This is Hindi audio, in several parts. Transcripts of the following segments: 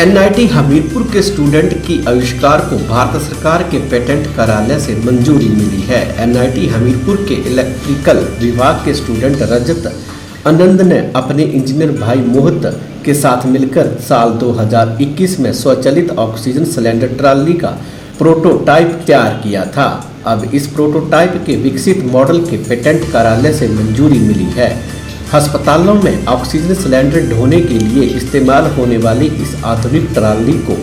एनआईटी हमीरपुर के स्टूडेंट की आविष्कार को भारत सरकार के पेटेंट कार्यालय से मंजूरी मिली है। एनआईटी हमीरपुर के इलेक्ट्रिकल विभाग के स्टूडेंट रजत आनंद ने अपने इंजीनियर भाई मोहित के साथ मिलकर साल 2021 में स्वचालित ऑक्सीजन सिलेंडर ट्रॉली का प्रोटोटाइप तैयार किया था। अब इस प्रोटोटाइप के विकसित मॉडल के पेटेंट कार्यालय से मंजूरी मिली है। अस्पतालों में ऑक्सीजन सिलेंडर ढोने के लिए इस्तेमाल होने वाली इस आधुनिक ट्रॉली को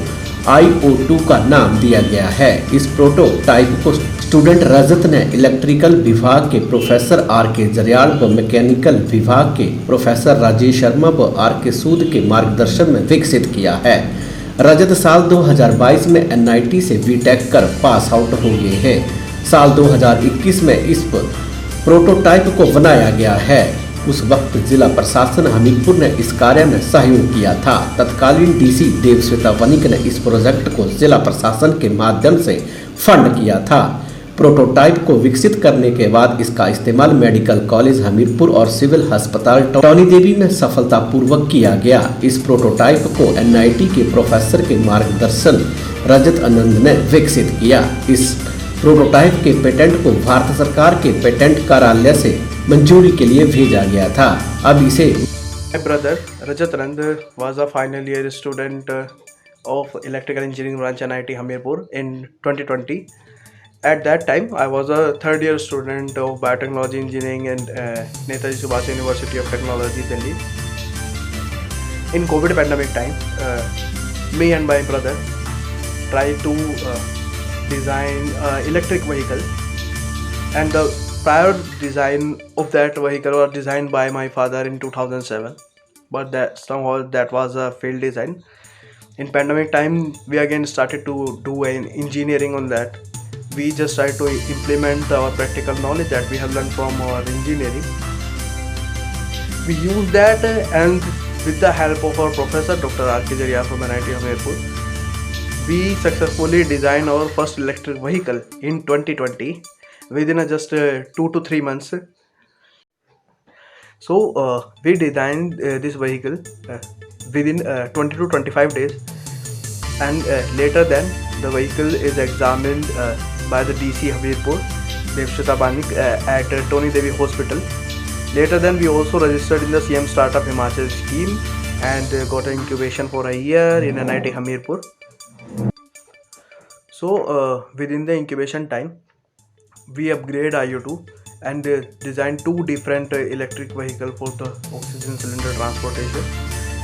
IO2 का नाम दिया गया है। इस प्रोटोटाइप को स्टूडेंट रजत ने इलेक्ट्रिकल विभाग के प्रोफेसर RK जरियाल व मैकेनिकल विभाग के प्रोफेसर राजेश शर्मा व RK सूद के मार्गदर्शन में विकसित किया है। रजत साल 2022 में NIT से BTech कर पास आउट हो गए हैं। साल 2021 में इस प्रोटोटाइप को बनाया गया है। उस वक्त जिला प्रशासन हमीरपुर ने इस कार्य में सहयोग किया था। तत्कालीन DC देवश्वेता वनिक ने इस प्रोजेक्ट को जिला प्रशासन के माध्यम से फंड किया था। प्रोटोटाइप को विकसित करने के बाद इसका इस्तेमाल मेडिकल कॉलेज हमीरपुर और सिविल अस्पताल टॉनी देवी में सफलतापूर्वक किया गया। इस प्रोटोटाइप को NIT के प्रोफेसर के मार्गदर्शन रजत आनंद ने विकसित किया। इस प्रोटोटाइप के पेटेंट को भारत सरकार के पेटेंट कार्यालय से मंजूरी के लिए भेजा गया था। अब इसे My brother Rajat Anand was a final year student of electrical engineering branch NIT Hamirpur in 2020. At that time, I was a third year student of biotechnology engineering and Netaji Subhash University of Technology, Delhi. In COVID pandemic time, me and my brother tried to design electric vehicle, and the prior design of that vehicle was designed by my father in 2007, but that somehow that was a failed design. In pandemic time, we again started to do an engineering on that. We just tried to implement our practical knowledge that we have learned from our engineering. We used that, and with the help of our professor Dr. RK Jarial from NIT Hamirpur, we successfully designed our first electric vehicle in 2020 within just 2 to 3 months. So we designed this vehicle within 20 to 25 days, and later then the vehicle is examined by the DC Hamirpur Devshita Banik at Tony Devi Hospital. Later then we also registered in the CM Startup Himachal scheme and got an incubation for a year in NIT Hamirpur. So within the incubation time, we upgrade IO2 and design two different electric vehicle for the oxygen cylinder transportation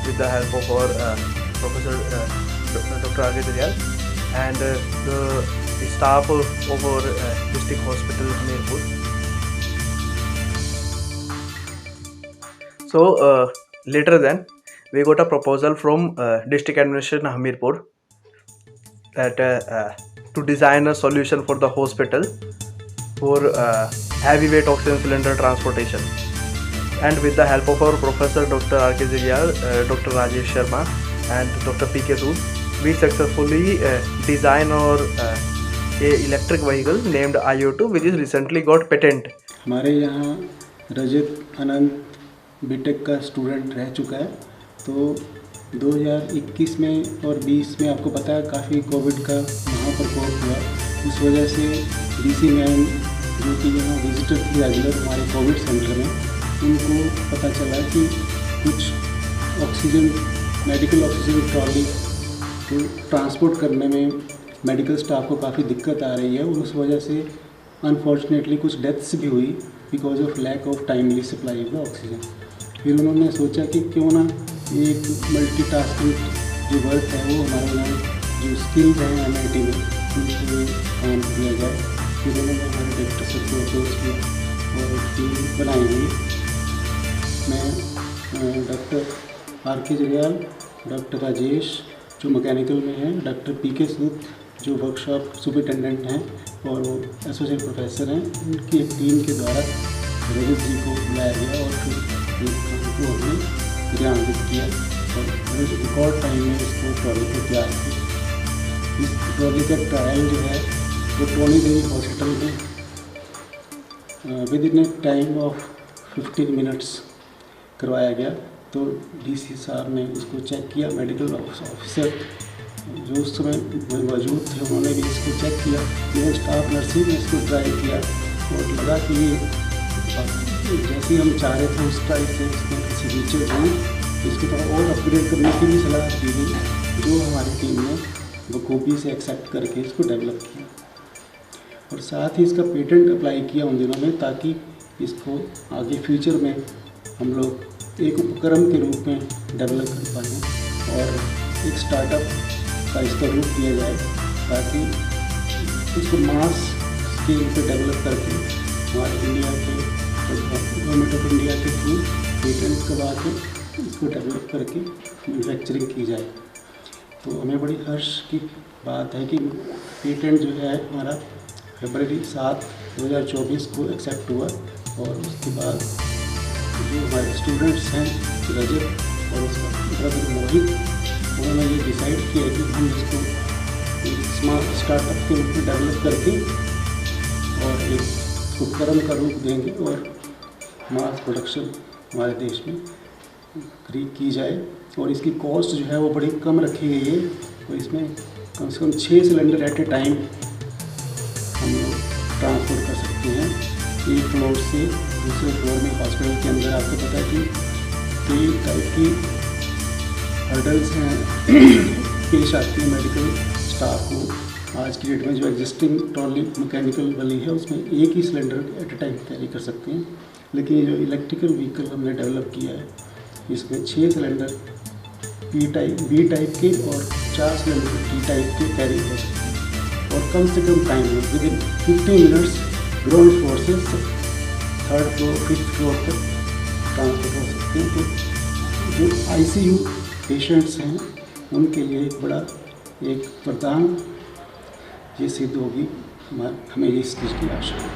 with the help of our Professor Dr. RK Jarial and the staff of our district hospital Hamirpur. So later then we got a proposal from district administration Hamirpur that to design a solution for the hospital for heavyweight oxygen cylinder transportation, and with the help of our professor Dr. RK Jarial, Dr. Rajesh Sharma and Dr. PK Sood, we successfully design our a electric vehicle named IO2, which is recently got patent. हमारे यहाँ रजत आनंद BTech का स्टूडेंट रह चुका है। तो 2021 में और 20 में आपको पता है काफ़ी कोविड का महाप्रकोप हुआ। उस वजह से DC मैम जो कि यहाँ विजिटर थी रेगुलर हमारे कोविड सेंटर में, उनको पता चला कि कुछ ऑक्सीजन मेडिकल ऑक्सीजन ट्रॉली को ट्रांसपोर्ट करने में मेडिकल स्टाफ को काफ़ी दिक्कत आ रही है, और उस वजह से अनफॉर्चुनेटली कुछ डेथ्स भी हुई because of lack of timely supply of the oxygen. फिर उन्होंने सोचा कि क्यों ना एक मल्टीटास्किंग जो वर्क है वो हमारे यहाँ जो स्किल्स हैं NIT में उनको काम किया जाए। फिर उन्होंने हमारे डायरेक्टर सर को अप्रोच किया और टीम बनाई हुई। मैं doctor RK Jariyal, doctor Rajesh जो मैकेनिकल में हैं, डॉक्टर PK सूद जो वर्कशॉप सुपरिटेंडेंट हैं और वो एसोसिएट प्रोफेसर हैं, उनकी एक टीम के द्वारा रजत जी को बुलाया गया और फिर एक काम को हमने क्रियान्वित किया और रिकॉर्ड टाइम में इसको ट्रॉली को तैयार किया। इस ट्रॉली का ट्रायल जो है वो टोनी देवी हॉस्पिटल में with in A time of 15 minutes करवाया गया। तो डीसी साहब ने इसको चेक किया, मेडिकल ऑफिसर जो उस समय मौजूद थे उन्होंने भी इसको चेक किया, इवन स्टाफ नर्सिंग ने इसको ट्राई किया और लगा कि ये जैसे हम चाह रहे थे उस टाइप से इसमें किसी फीचर नहीं, इसकी तरह और अपग्रेड करने की भी सलाह दी गई, जो हमारी टीम ने बखूबी से एक्सेप्ट करके इसको डेवलप किया और साथ ही इसका पेटेंट अप्लाई किया उन दिनों में, ताकि इसको आगे फ्यूचर में हम लोग एक उपक्रम के रूप में डेवलप कर पाएँ और एक स्टार्टअप का इसका रूप दिया जाए, ताकि इसको मास स्केल पे डेवलप करके हमारे इंडिया के गवर्नमेंट ऑफ इंडिया के थ्रू पेटेंट करवा के इसको डेवलप करके मैन्युफैक्चरिंग की जाए। तो हमें बड़ी हर्ष की बात है कि पेटेंट जो है हमारा फरवरी 7, 2024 को एक्सेप्ट हुआ और उसके बाद जो हमारे स्टूडेंट्स हैं रजत और उसका ब्रदर मोहित, उन्होंने ये डिसाइड किया कि हम इसको एक स्मार्ट स्टार्टअप के रूप में डेवलप करके और एक उपक्रम का रूप देंगे और मास प्रोडक्शन हमारे देश में की जाए और इसकी कॉस्ट जो है वो बड़ी कम रखी गई है। और इसमें कम से कम 6 सिलेंडर एट ए टाइम हम लोग ट्रांसपोर्ट कर सकते हैं एक फ्लोर से दूसरे फ्लोर में। हॉस्पिटल के अंदर आपको पता है कि कई टाइप की हर्डल्स हैं पेश आती है मेडिकल स्टाफ को। आज की डेट में जो एग्जिस्टिंग ट्रॉली मैकेनिकल वाली है उसमें एक ही cylinder at a time carry कर सकते हैं, लेकिन ये जो इलेक्ट्रिकल व्हीकल हमने डेवलप किया है इसमें 6 सिलेंडर बी टाइप के और 4 सिलेंडर टी टाइप के कैरी हो सकते हैं और कम से कम टाइम में with in 15 minutes ground floor से 3rd फ्लोर 5th फ्लोर तक ट्रांसफर हो सकते हैं। तो जो ICU पेशेंट्स हैं उनके लिए एक बड़ा एक वरदान ये सिद्ध होगी, हमें इस चीज़ की आशा है।